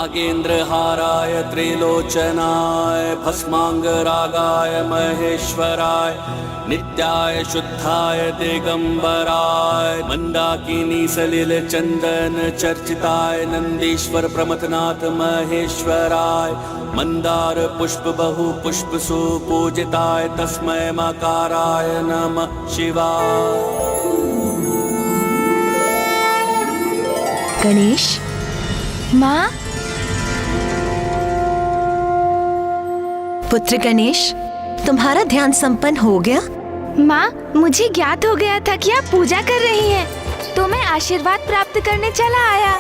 नागेन्द्रहाराय त्रिलोचनाय भस्मांगरागाय महेश्वराय नित्याय शुद्धाय दिगंबराय मंदाकिनी सलिल चंदन चर्चिताय नंदीश्वर प्रमथनाथ महेश्वराय मंदार पुष्प बहु पुष्प सुपूजिताय तस्मै मकाराय नमः शिवाय। गणेश माँ, पुत्र गणेश, तुम्हारा ध्यान संपन्न हो गया? माँ, मुझे ज्ञात हो गया था कि आप पूजा कर रही हैं, तो मैं आशीर्वाद प्राप्त करने चला आया।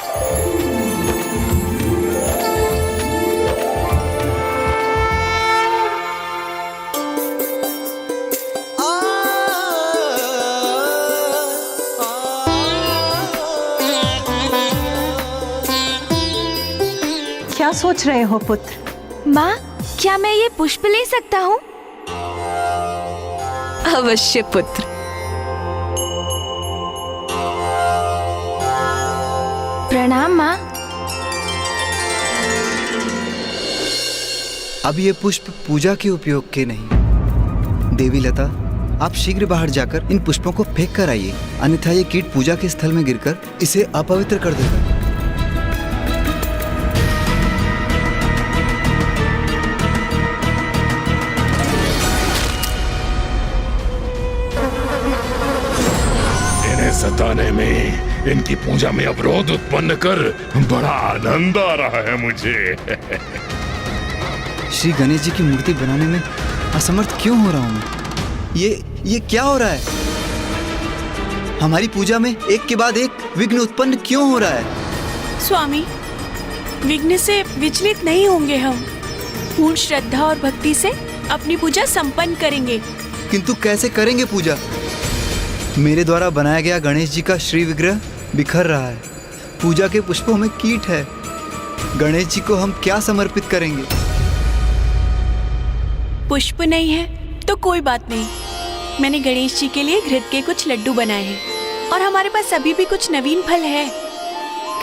क्या सोच रहे हो पुत्र? माँ, क्या मैं ये पुष्प ले सकता हूँ? अवश्य पुत्र। प्रणाम माँ। अब ये पुष्प पूजा के उपयोग के नहीं। देवी लता, आप शीघ्र बाहर जाकर इन पुष्पों को फेंक कर आइए, अन्यथा ये कीट पूजा के स्थल में गिरकर इसे अपवित्र कर देगा। सताने में, इनकी पूजा में अवरोध उत्पन्न कर बड़ा आनंद आ रहा है मुझे। श्री गणेश जी की मूर्ति बनाने में असमर्थ क्यों हो रहा हूँ? ये क्या हो रहा है? हमारी पूजा में एक के बाद एक विघ्न उत्पन्न क्यों हो रहा है? स्वामी, विघ्न से विचलित नहीं होंगे हम। पूर्ण श्रद्धा और भक्ति से अपनी पूजा संपन्न करेंगे। किंतु कैसे करेंगे पूजा? मेरे द्वारा बनाया गया गणेश जी का श्री विग्रह बिखर रहा है। पूजा के पुष्पों में कीट है। गणेश जी को हम क्या समर्पित करेंगे? पुष्प नहीं है तो कोई बात नहीं। मैंने गणेश जी के लिए घृत के कुछ लड्डू बनाए हैं और हमारे पास अभी भी कुछ नवीन फल है।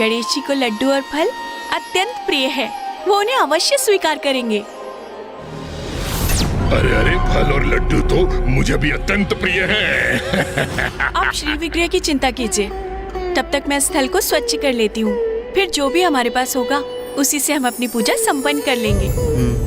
गणेश जी को लड्डू और फल अत्यंत प्रिय है, वो उन्हें अवश्य स्वीकार करेंगे। अरे अरे, फल और लड्डू तो मुझे भी अत्यंत प्रिय हैं। आप श्री विग्रह की चिंता कीजिए, तब तक मैं स्थल को स्वच्छ कर लेती हूँ। फिर जो भी हमारे पास होगा उसी से हम अपनी पूजा संपन्न कर लेंगे।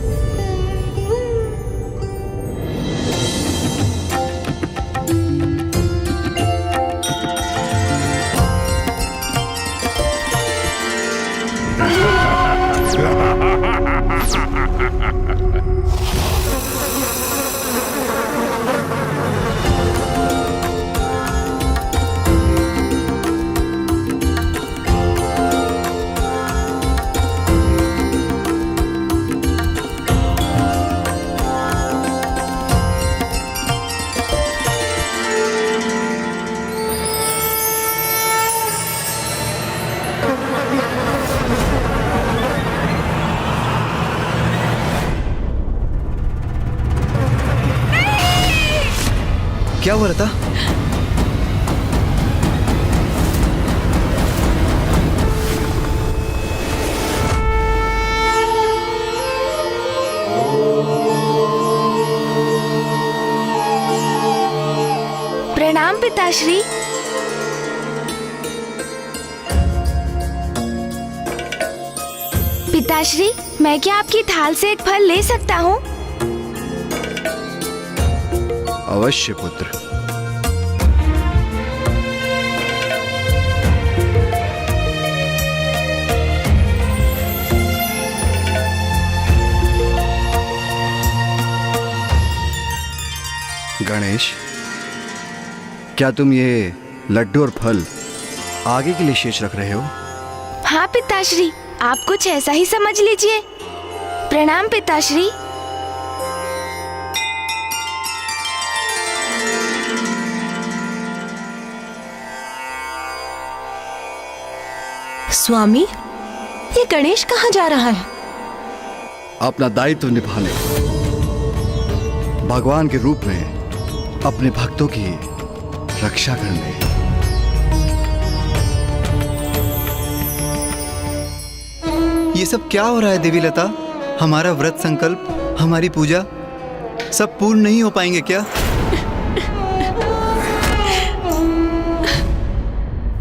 क्या हुआ लता? प्रणाम पिताश्री। पिताश्री, मैं क्या आपकी थाल से एक फल ले सकता हूँ? अवश्य पुत्र। गणेश, क्या तुम ये लड्डू और फल आगे के लिए शेष रख रहे हो? हाँ पिताश्री, आप कुछ ऐसा ही समझ लीजिए। प्रणाम पिताश्री। स्वामी, ये गणेश कहाँ जा रहा है? अपना दायित्व निभाने, भगवान के रूप में अपने भक्तों की रक्षा करने। ये सब क्या हो रहा है देवी लता? हमारा व्रत संकल्प, हमारी पूजा सब पूर्ण नहीं हो पाएंगे क्या?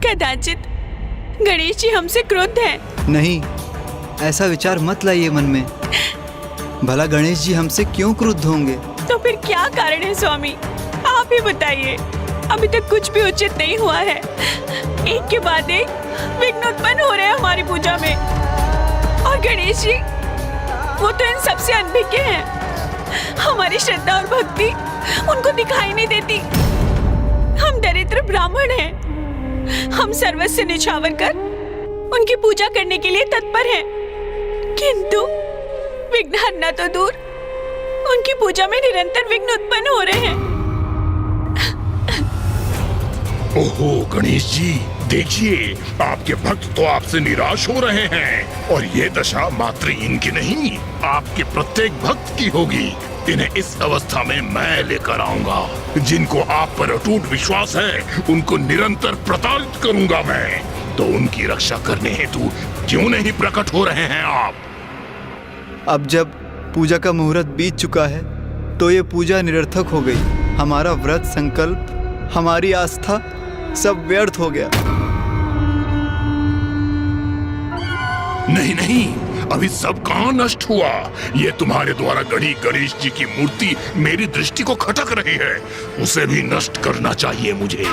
कदाचित गणेश जी हमसे क्रुद्ध हैं। नहीं, ऐसा विचार मत लाइए मन में। भला गणेश जी हमसे क्यों क्रुद्ध होंगे? तो फिर क्या कारण है स्वामी, आप ही बताइए। अभी तक कुछ भी उचित नहीं हुआ है। एक के बाद एक विघ्न उत्पन्न हो रहे हैं हमारी पूजा में। और गणेश जी, वो तो इन सबसे अनभिज्ञ हैं। हमारी श्रद्धा और भक्ति उनको दिखाई नहीं देती। हम दरिद्र ब्राह्मण हैं। हम सर्वस्व निछावर कर उनकी पूजा करने के लिए तत्पर हैं, किंतु विघ्न हरना तो दूर, उनकी पूजा में निरंतर विघ्न उत्पन्न हो रहे हैं। ओहो गणेश जी, देखिए आपके भक्त तो आपसे निराश हो रहे हैं और ये दशा मात्र इनकी नहीं, आपके प्रत्येक भक्त की होगी। इन्हें इस अवस्था में मैं लेकर आऊंगा। जिनको आप पर अटूट विश्वास है उनको निरंतर प्रताड़ित करूंगा मैं। तो उनकी रक्षा करने हेतु क्यों नहीं प्रकट हो रहे हैं आप? अब जब पूजा का मुहूर्त बीत चुका है तो ये पूजा निरर्थक हो गई। हमारा व्रत संकल्प, हमारी आस्था सब व्यर्थ हो गया। नहीं नहीं, अभी सब कहाँ नष्ट हुआ? ये तुम्हारे द्वारा गढ़ी गणेश जी की मूर्ति मेरी दृष्टि को खटक रही है। उसे भी नष्ट करना चाहिए मुझे।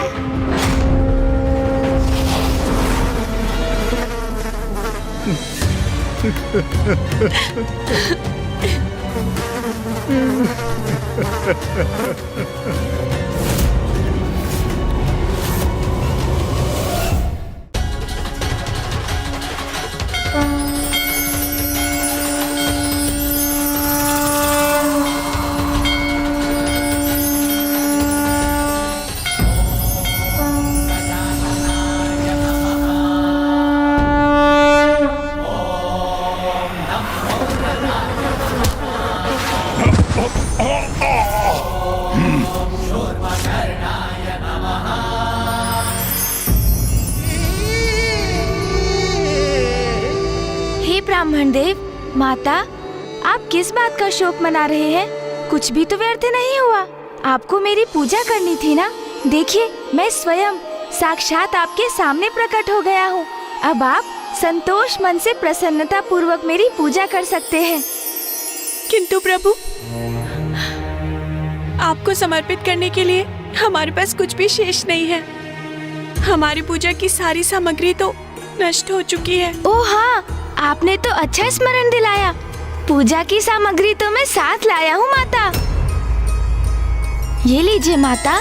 ब्राह्मण देव, माता, आप किस बात का शोक मना रहे हैं? कुछ भी तो व्यर्थ नहीं हुआ। आपको मेरी पूजा करनी थी ना। देखिए, मैं स्वयं साक्षात आपके सामने प्रकट हो गया हूँ। अब आप संतोष मन से प्रसन्नता पूर्वक मेरी पूजा कर सकते हैं। किंतु प्रभु, आपको समर्पित करने के लिए हमारे पास कुछ भी शेष नहीं है। हमारी पूजा की सारी सामग्री तो नष्ट हो चुकी है। ओह हाँ, आपने तो अच्छा स्मरण दिलाया। पूजा की सामग्री तो मैं साथ लाया हूँ माता। ये लीजिए माता।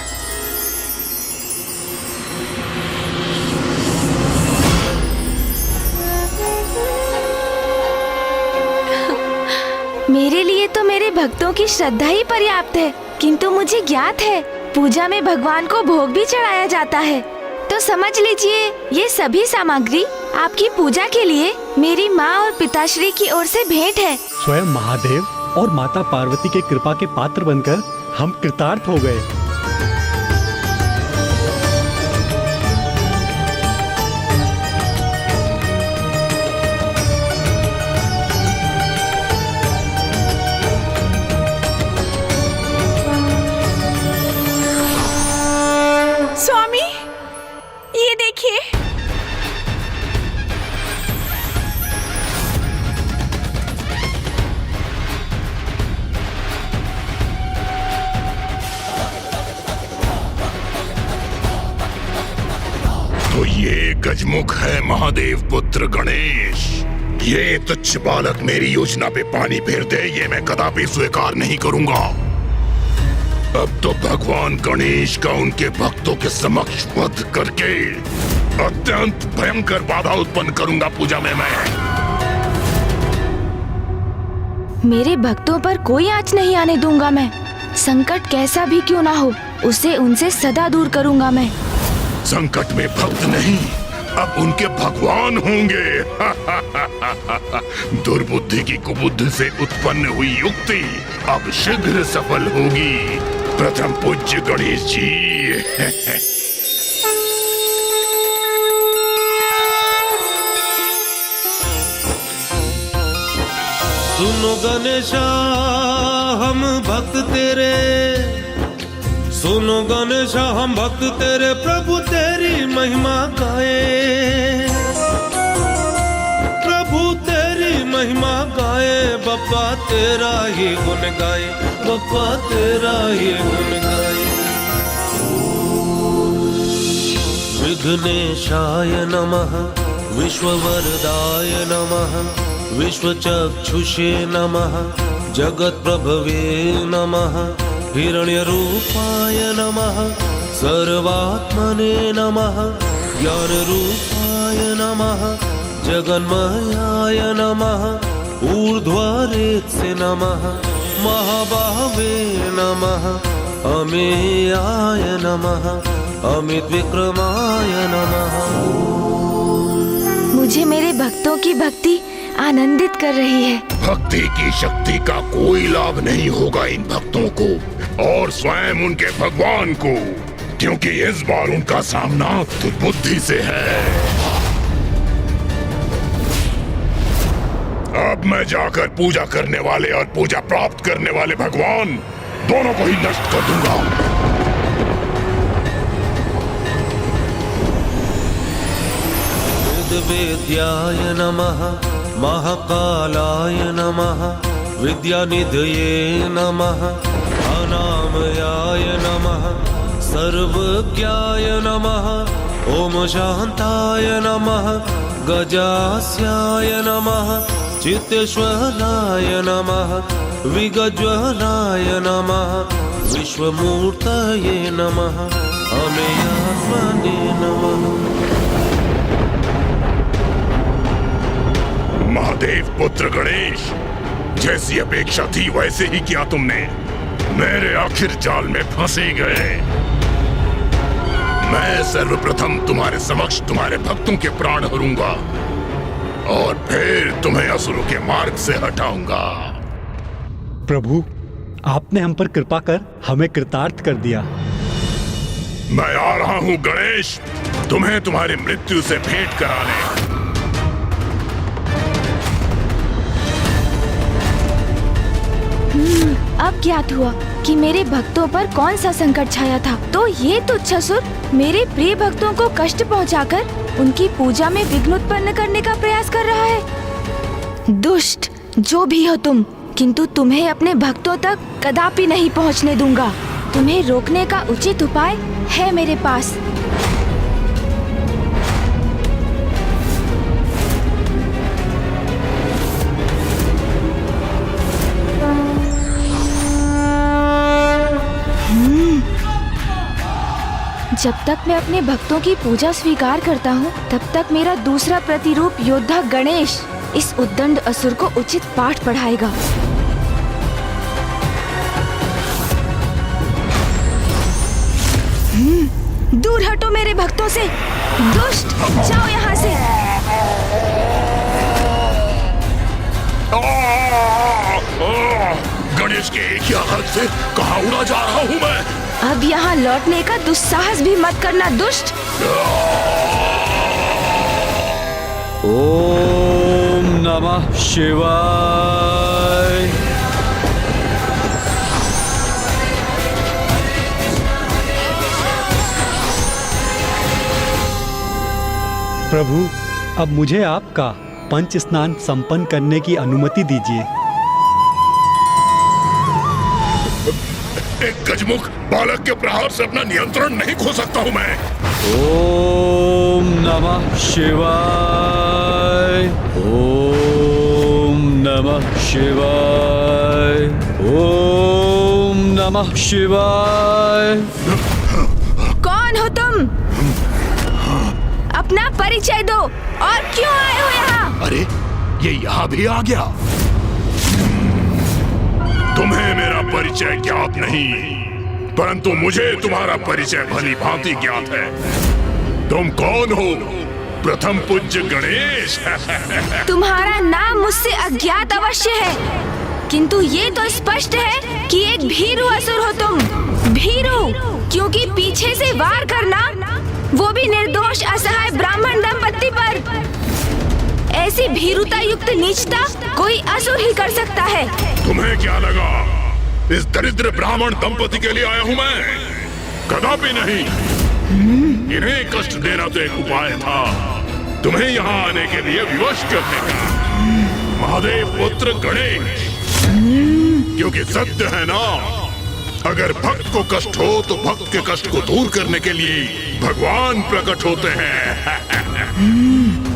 मेरे लिए तो मेरे भक्तों की श्रद्धा ही पर्याप्त है, किंतु मुझे ज्ञात है पूजा में भगवान को भोग भी चढ़ाया जाता है। तो समझ लीजिए, ये सभी सामग्री आपकी पूजा के लिए मेरी माँ और पिताश्री की ओर से भेंट है। स्वयं महादेव और माता पार्वती के कृपा के पात्र बनकर हम कृतार्थ हो गए। स्वामी, ये देखिए। तो ये गजमुख है महादेव पुत्र गणेश। ये तुच्छ बालक मेरी योजना पे पानी फेर दे, ये मैं कदापि स्वीकार नहीं करूंगा। अब तो भगवान गणेश का उनके भक्तों के समक्ष वध करके अत्यंत भयंकर बाधा उत्पन्न करूंगा पूजा में मैं। मेरे भक्तों पर कोई आँच नहीं आने दूंगा मैं। संकट कैसा भी क्यों ना हो, उसे उनसे सदा दूर करूंगा मैं। संकट में भक्त नहीं, अब उनके भगवान होंगे। दुर्बुद्धि की कुबुद्धि से उत्पन्न हुई युक्ति अब शीघ्र सफल होगी। प्रथम पूज्य गणेश जी। गणेशा हम भक्त तेरे, सुनो गणेशा हम भक्त तेरे, प्रभु तेरी महिमा गाए, प्रभु तेरी महिमा गाए, बप्पा तेरा ही गुण गाए, बप्पा तेरा ही गुण गाए। विघ्नेशाय नमः, विश्ववरदाय नमः, विश्वचक्षुषे नमः, जगत्प्रभवे नमः, हिरण्यरूपाय नमः, सर्वात्मने नमः, ज्ञानरूपाय नमः, जगन्मयाय नमः, ऊर्ध्वरेत्से नमः, महाबाहवे नमः, अमेयाय नमः, अमित विक्रमाय नमः। मुझे मेरे भक्तों की भक्ति आनंदित कर रही है। भक्ति की शक्ति का कोई लाभ नहीं होगा इन भक्तों को और स्वयं उनके भगवान को, क्योंकि इस बार उनका सामना दुर्बुद्धि से है। अब मैं जाकर पूजा करने वाले और पूजा प्राप्त करने वाले भगवान दोनों को ही नष्ट कर दूंगा। वेद्याय नमः, महाकालाय नमः, विद्यानिधये नमः, अनामयाय नमः, सर्वज्ञाय नमः, ओम शान्ताय नमः, गजास्याय नमः, चित्तेश्वराय नमः, विगज्वलाय नमः, विश्वमूर्तये नमः, अमेयात्मने नमः। महादेव पुत्र गणेश, जैसी अपेक्षा थी वैसे ही किया तुमने। मेरे आखिर जाल में फंसे गए। मैं सर्वप्रथम तुम्हारे समक्ष तुम्हारे भक्तों के प्राण हरूंगा और फिर तुम्हें असुरों के मार्ग से हटाऊंगा। प्रभु, आपने हम पर कृपा कर हमें कृतार्थ कर दिया। मैं आ रहा हूँ गणेश, तुम्हें तुम्हारी मृत्यु से भेंट कराने। अब ज्ञात हुआ कि मेरे भक्तों पर कौन सा संकट छाया था। तो ये तुच्छसुर मेरे प्रिय भक्तों को कष्ट पहुंचाकर उनकी पूजा में विघ्न उत्पन्न करने का प्रयास कर रहा है। दुष्ट जो भी हो तुम, किंतु तुम्हें अपने भक्तों तक कदापि नहीं पहुंचने दूंगा। तुम्हें रोकने का उचित उपाय है मेरे पास। जब तक मैं अपने भक्तों की पूजा स्वीकार करता हूँ, तब तक मेरा दूसरा प्रतिरूप योद्धा गणेश इस उद्दंड असुर को उचित पाठ पढ़ाएगा। दूर हटो मेरे भक्तों से, दुष्ट, जाओ यहाँ से। गणेश के एक ही आघात से कहाँ उड़ा जा रहा हूँ मैं। अब यहाँ लौटने का दुस्साहस भी मत करना दुष्ट। ओम नमः शिवाय। प्रभु, अब मुझे आपका पंच स्नान संपन्न करने की अनुमति दीजिए। एक गजमुख बालक के प्रहार से अपना नियंत्रण नहीं खो सकता हूँ मैं। ओम नमः शिवाय। ओम नमः शिवाय। ओम नमः शिवाय। कौन हो तुम? अपना परिचय दो और क्यों आए हो यहाँ? अरे ये यहाँ भी आ गया। तुम्हें मेरा परिचय ज्ञात नहीं, परंतु मुझे तुम्हारा परिचय भली भांति ज्ञात है। तुम कौन हो? प्रथम पूज्य गणेश। तुम्हारा नाम मुझसे अज्ञात अवश्य है, किंतु ये तो स्पष्ट है कि एक भीरू असुर हो तुम। भीरू, क्योंकि पीछे से वार करना, वो भी निर्दोष असहाय ब्राह्मण दंपत्ति पर। ऐसी भीरुता युक्त नीचता कोई असुर ही कर सकता है। तुम्हें क्या लगा इस दरिद्र ब्राह्मण दंपति के लिए आया हूँ मैं? कदापि नहीं। इन्हें कष्ट देना तो एक उपाय था, तुम्हें यहाँ आने के लिए विवश करने का। महादेव पुत्र गणेश, क्योंकि सत्य है ना, अगर भक्त को कष्ट हो तो भक्त के कष्ट को दूर करने के लिए भगवान प्रकट होते हैं।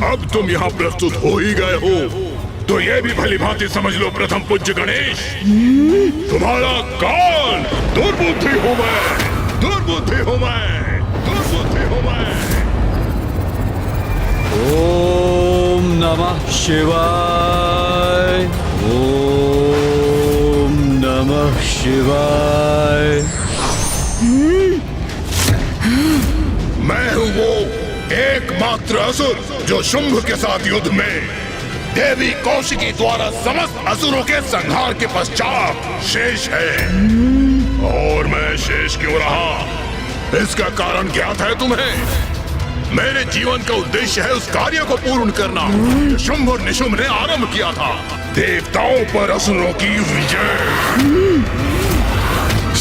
अब तुम यहाँ प्रस्तुत हो ही गए हो तो ये भी भली भांति समझ लो प्रथम पूज्य गणेश, तुम्हारा काल दुर्बुद्धि हूँ मैं, दुर्बुद्धि हूँ मैं, दुर्बुद्धि हूँ मैं। ओम नमः शिवाय। ओम नमः शिवाय। मैं हूँ वो एकमात्र असुर जो शुंभ के साथ युद्ध में देवी कौशिकी द्वारा समस्त असुरों के संहार के पश्चात शेष है। और मैं शेष क्यों रहा, इसका कारण ज्ञात है तुम्हें? मेरे जीवन का उद्देश्य है उस कार्य को पूर्ण करना जो शुंभ और निशुंभ ने आरंभ किया था, देवताओं पर असुरों की विजय।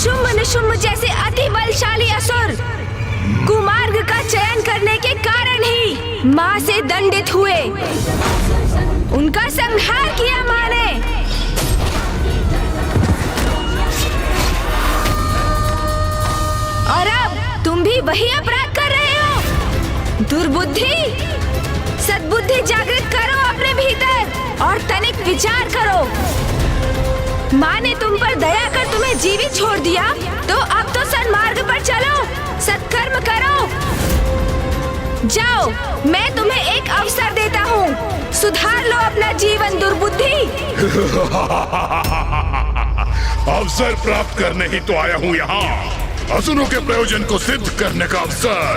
शुंभ निशुंभ जैसे अति बलशाली असुर कुमार्ग का चयन करने के कारण ही माँ से दंडित हुए, उनका संहार किया माँ ने। और अब तुम भी वही अपराध कर रहे हो। दुर्बुद्धि, सद्बुद्धि जागृत करो अपने भीतर और तनिक विचार करो। माँ ने तुम पर दया कर तुम्हें जीवित छोड़ दिया, तो अब तो सन्मार्ग पर चलो, सत्कर्म करो। जाओ, मैं तुम्हें एक अवसर देता हूँ, सुधार लो अपना जीवन दुर्बुद्धि। अवसर प्राप्त करने ही तो आया हूँ यहाँ, असुरों के प्रयोजन को सिद्ध करने का अवसर।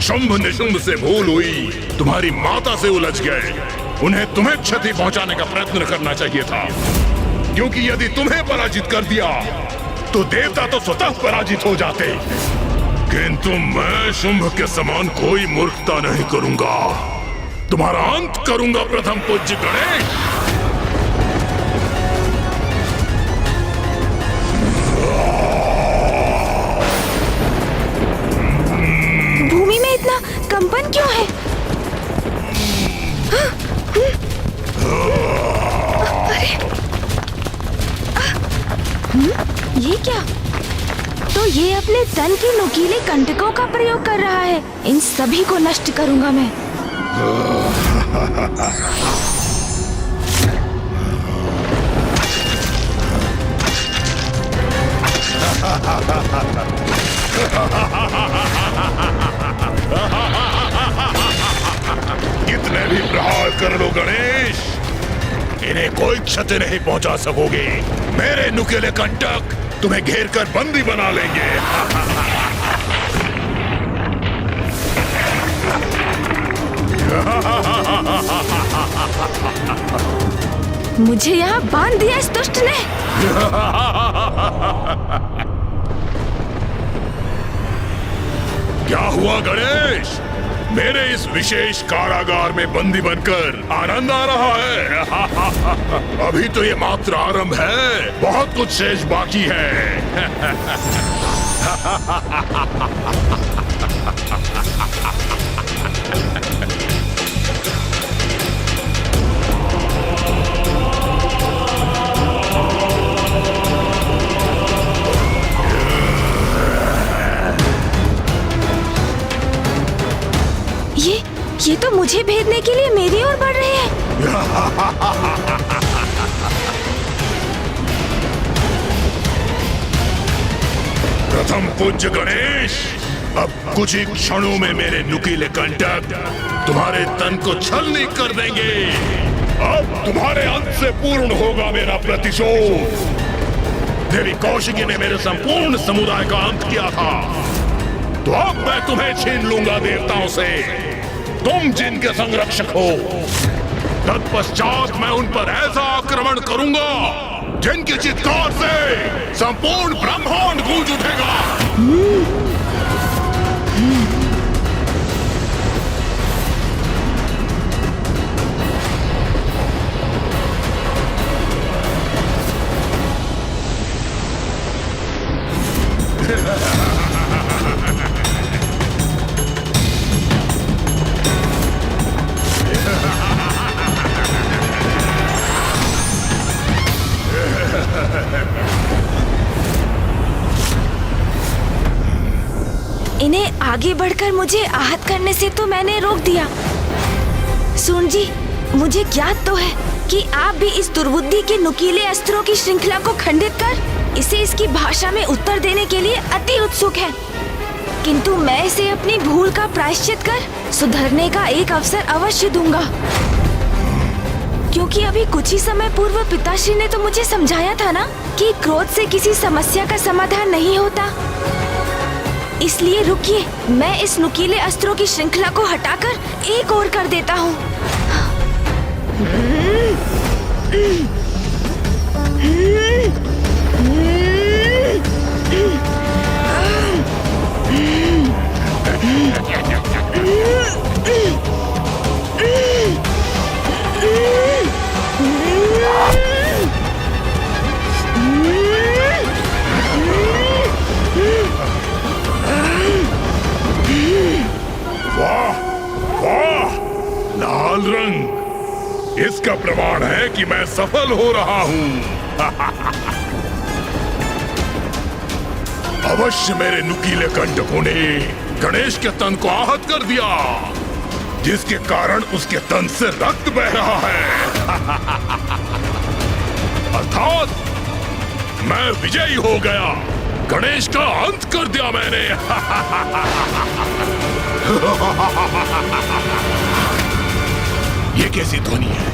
शुंभ निशुंभ से भूल हुई, तुम्हारी माता से उलझ गए, उन्हें तुम्हें क्षति पहुँचाने का प्रयत्न करना चाहिए था, क्योंकि यदि तुम्हें पराजित कर दिया तो देवता तो स्वतः पराजित हो जाते। किंतु मैं शुंभ के समान कोई मूर्खता नहीं करूंगा, तुम्हारा अंत करूंगा प्रथम पूज्य गणेश। भूमि में इतना कंपन क्यों है? ये क्या? तो ये अपने तन के नुकीले कंटकों का प्रयोग कर रहा है। इन सभी को नष्ट करूंगा मैं। कितने भी प्रहार कर लो गणेश, इन्हें कोई क्षति नहीं पहुंचा सकोगे। मेरे नुकीले कंटक तुम्हें घेर कर बंदी बना लेंगे। मुझे यहाँ बांध दिया इस दुष्ट ने। क्या हुआ गणेश, मेरे इस विशेष कारागार में बंदी बनकर आनंद आ रहा है? अभी तो ये मात्र आरंभ है, बहुत कुछ शेष बाकी है। ये तो मुझे भेदने के लिए मेरी ओर बढ़ रहे हैं। प्रथम पूज्य गणेश, अब कुछ ही क्षणों में मेरे नुकीले कंटक तुम्हारे तन को छलनी कर देंगे। अब तुम्हारे अंत से पूर्ण होगा मेरा प्रतिशोध। देवी कौशिकी ने मेरे संपूर्ण समुदाय का अंत किया था, तो अब मैं तुम्हें छीन लूंगा देवताओं से। तुम जिनके संरक्षक हो, तत्पश्चात मैं उन पर ऐसा आक्रमण करूंगा जिनकी चित्कार से संपूर्ण ब्रह्मांड गूंज उठेगा। आगे बढ़कर मुझे आहत करने से तो मैंने रोक दिया। सुन जी, मुझे ज्ञात तो है कि आप भी इस दुर्बुद्धि के नुकीले अस्त्रों की श्रृंखला को खंडित कर इसे इसकी भाषा में उत्तर देने के लिए अति उत्सुक है, किंतु मैं इसे अपनी भूल का प्रायश्चित कर सुधरने का एक अवसर अवश्य दूंगा। क्योंकि अभी कुछ ही समय पूर्व पिताश्री ने तो मुझे समझाया था ना कि क्रोध से किसी समस्या का समाधान नहीं होता। इसलिए रुकिए, मैं इस नुकीले अस्त्रों की श्रृंखला को हटाकर एक ओर कर देता हूँ। वाह वाह, लाल रंग, इसका प्रमाण है कि मैं सफल हो रहा हूं। अवश्य मेरे नुकीले कंटकों ने गणेश के तन को आहत कर दिया, जिसके कारण उसके तन से रक्त बह रहा है। अर्थात मैं विजयी हो गया, गणेश का अंत कर दिया मैंने। ये कैसी ध्वनि है?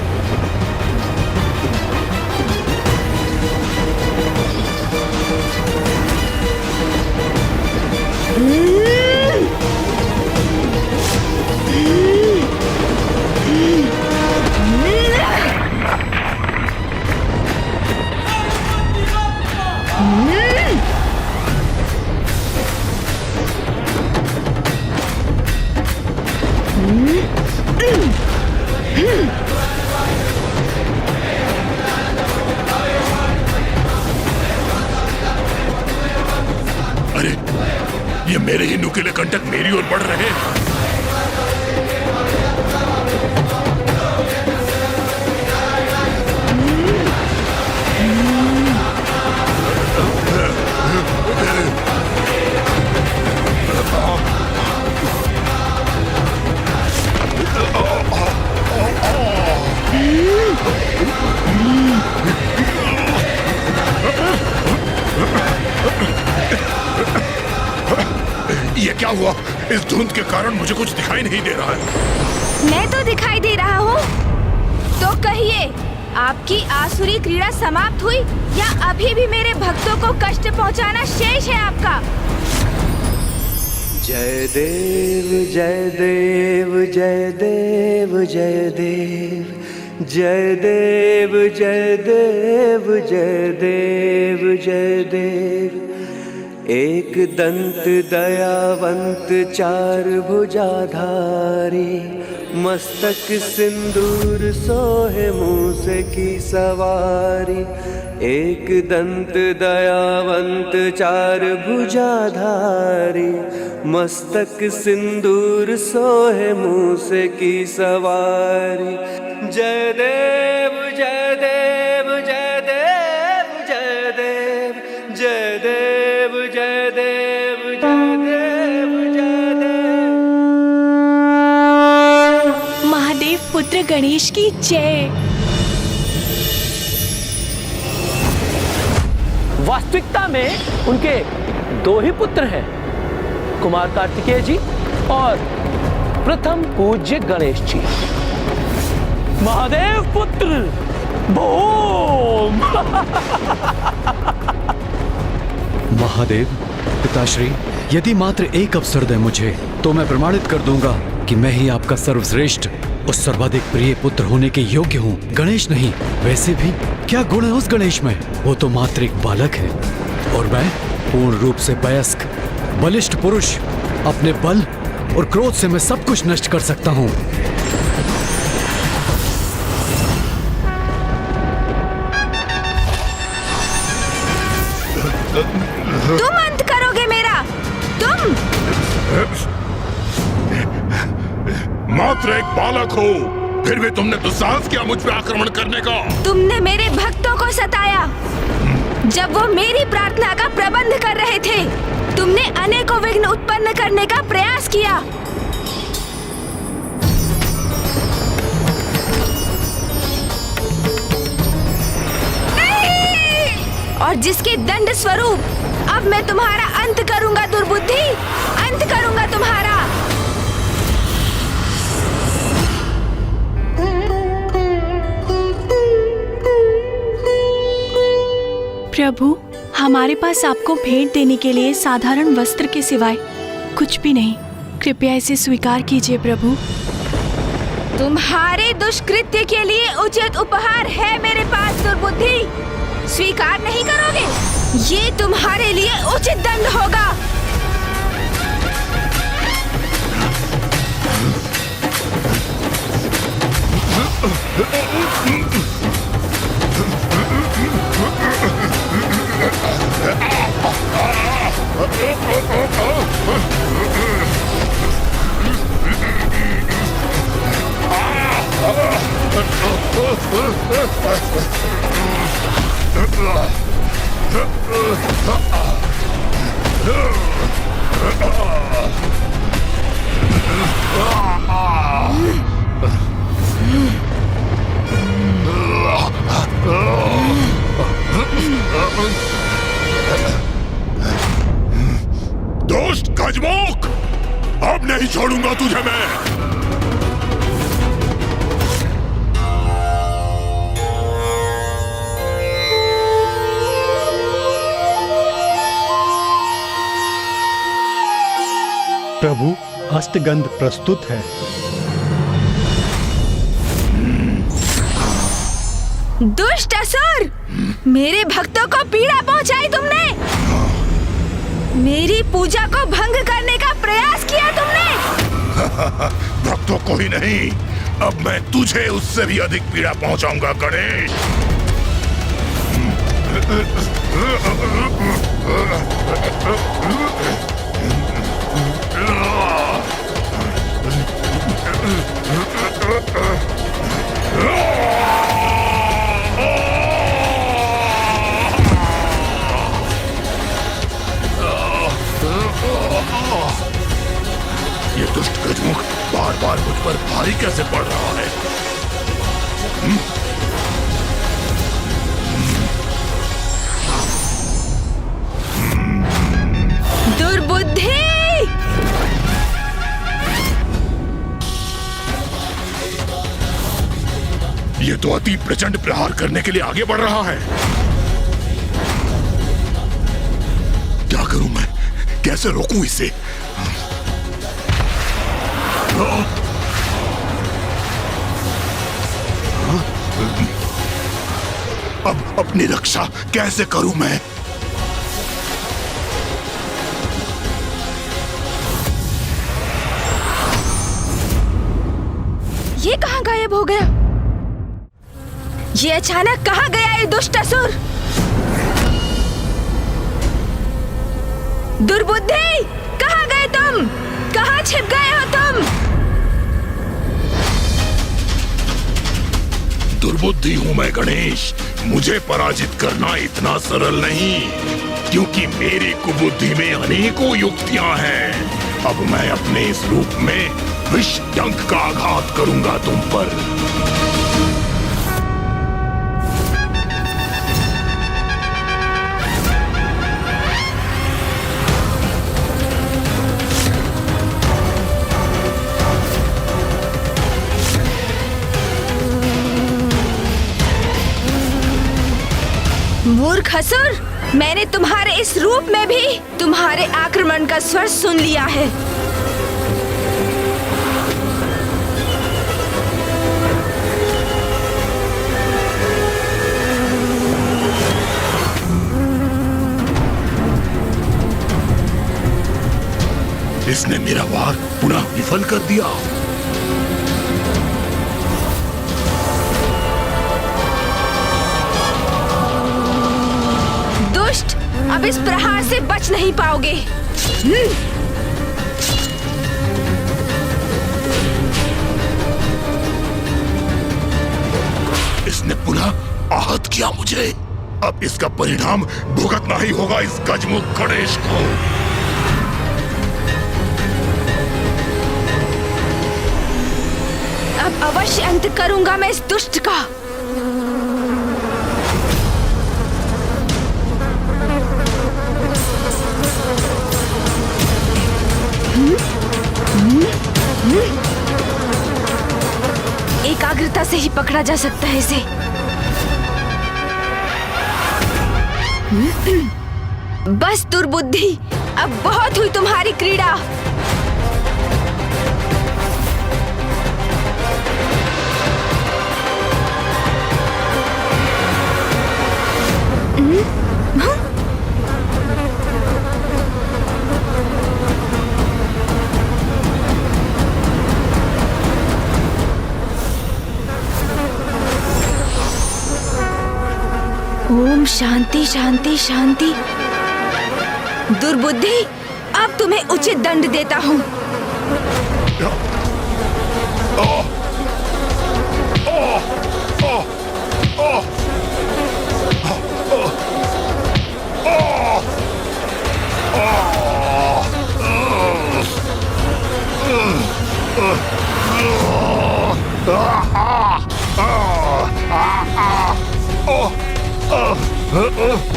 अरे, ये मेरे ही नुकीले कंटक मेरी ओर बढ़ रहे हैं। ये क्या हुआ? इस धुंध के कारण मुझे कुछ दिखाई नहीं दे रहा है। मैं तो दिखाई दे रहा हूँ। तो कहिए, आपकी आसुरी क्रीड़ा समाप्त हुई या अभी भी मेरे भक्तों को कष्ट पहुँचाना शेष है आपका? जय देव जय देव जय देव जय देव जय देव जय देव जय देव जय देव। एक दंत दयावंत चार भुजाधारी, मस्तक सिंदूर सोहे मूस की सवारी। एक दंत दयावंत चार भुजाधारी, मस्तक सिंदूर सोहे मूस की सवारी। जय देव जय देव जय देव जय देव जय देव जय देव जय देव जय देव। महादेव पुत्र गणेश की जय। वास्तविकता में उनके दो ही पुत्र हैं, कुमार कार्तिकेय जी और प्रथम पूज्य गणेश जी। महादेव पुत्र भूम। महादेव पिताश्री, यदि मात्र एक अवसर दे मुझे तो मैं प्रमाणित कर दूंगा कि मैं ही आपका सर्वश्रेष्ठ और सर्वाधिक प्रिय पुत्र होने के योग्य हूँ, गणेश नहीं। वैसे भी क्या गुण है उस गणेश में? वो तो मात्र एक बालक है और मैं पूर्ण रूप से वयस्क बलिष्ठ पुरुष। अपने बल और क्रोध से मैं सब कुछ नष्ट कर सकता हूँ। तुम अंत करोगे मेरा? तुम मात्र एक बालक हो, फिर भी तुमने दुस्साहस किया मुझ पर आक्रमण करने का। तुमने मेरे भक्तों को सताया जब वो मेरी प्रार्थना का प्रबंध कर रहे थे। तुमने अनेकों विघ्न उत्पन्न संपन्न करने का प्रयास किया। और जिसके दंड स्वरूप अब मैं तुम्हारा अंत करूंगा दुर्बुद्धि, अंत करूंगा तुम्हारा। प्रभु, हमारे पास आपको भेंट देने के लिए साधारण वस्त्र के सिवाय कुछ भी नहीं। कृपया इसे स्वीकार कीजिए प्रभु। तुम्हारे दुष्कृत्य के लिए उचित उपहार है मेरे पास दुर्बुद्धि। स्वीकार नहीं करोगे? ये तुम्हारे लिए उचित दंड होगा। दोस्त गजमुख, अब नहीं छोड़ूंगा तुझे मैं। प्रभु, अष्टगंध प्रस्तुत है। दुष्ट असुर, मेरे भक्तों को पीड़ा पहुंचाई तुमने। मेरी पूजा को भंग करने का प्रयास किया तुमने। भक्तों को ही नहीं, अब मैं तुझे उससे भी अधिक पीड़ा पहुंचाऊंगा गणेश। ये दुष्ट गजमुख बार बार मुझ पर भारी कैसे पड़ रहा है? दुर्बुद्धि! ये तो अति प्रचंड प्रहार करने के लिए आगे बढ़ रहा है। क्या करूं मैं? कैसे रोकूं इसे? अब अपनी रक्षा कैसे करूं मैं? ये कहाँ गायब हो गया? ये अचानक कहाँ गया ये दुष्ट असुर? दुर्बुद्धि, कहाँ गए तुम? कहाँ छिप गए हो तुम? दुर्बुद्धि हूं मैं गणेश। मुझे पराजित करना इतना सरल नहीं, क्योंकि मेरी कुबुद्धि में अनेकों युक्तियां हैं। अब मैं अपने इस रूप में विष डंक का आघात करूंगा तुम पर। मूर्ख असुर, मैंने तुम्हारे इस रूप में भी तुम्हारे आक्रमण का स्वर सुन लिया है। इसने मेरा वार पुनः विफल कर दिया। दुष्ट, अब इस प्रहार से बच नहीं पाओगे। इसने पुनः आहत किया मुझे। अब इसका परिणाम भुगतना ही होगा इस गजमुख गणेश को। अंत करूंगा मैं इस दुष्ट का। एकाग्रता से ही पकड़ा जा सकता है इसे। बस दुर्बुद्धि, अब बहुत हुई तुम्हारी क्रीड़ा। ओम शांति शांति शांति। दुर्बुद्धि, अब तुम्हें उचित दंड देता हूँ।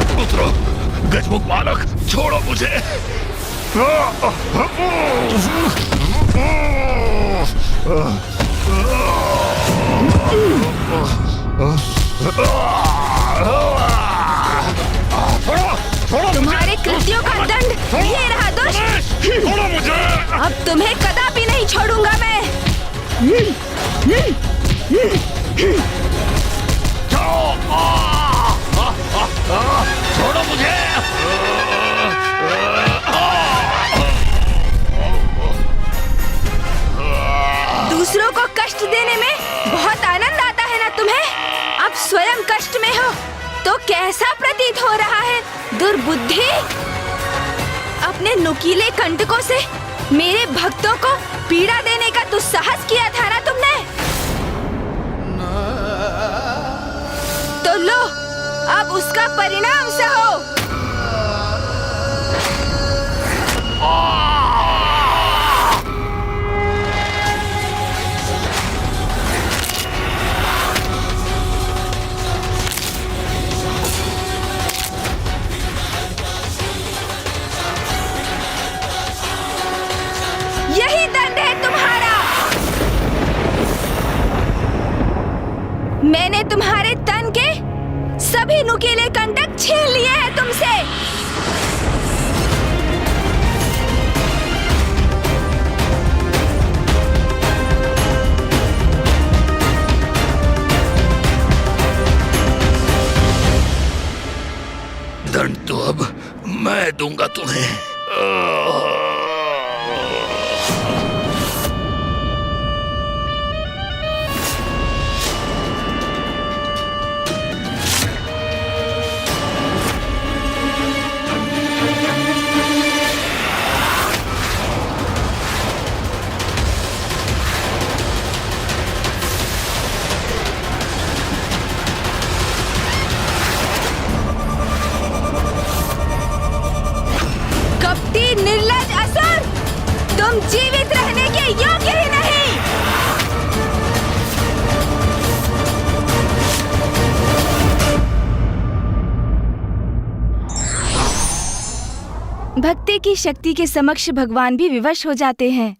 पुत्र, गजमुख बालक, छोड़ो मुझे। तुम्हारे कृत्यों का दंड ये रहा दुष्ट। छोड़ो मुझे। अब तुम्हें कदापि नहीं छोड़ूंगा मैं। छोड़ो मुझे। दूसरों को कष्ट देने में बहुत आनंद आता है ना तुम्हें? अब स्वयं कष्ट में हो तो कैसा प्रतीत हो रहा है दुर्बुद्धि? अपने नुकीले कंटकों से मेरे भक्तों को पीड़ा देने का दुस्साहस किया था ना तुमने? तो लो, अब उसका परिणाम सहो। यही दंड है तुम्हारा। मैंने तुम्हारे तन के सभी नुकीले कंटक छीन लिए हैं तुमसे। दंड तो अब मैं दूंगा तुम्हें। निर्लज असुर, तुम जीवित रहने के योग्य ही नहीं। भक्ति की शक्ति के समक्ष भगवान भी विवश हो जाते हैं।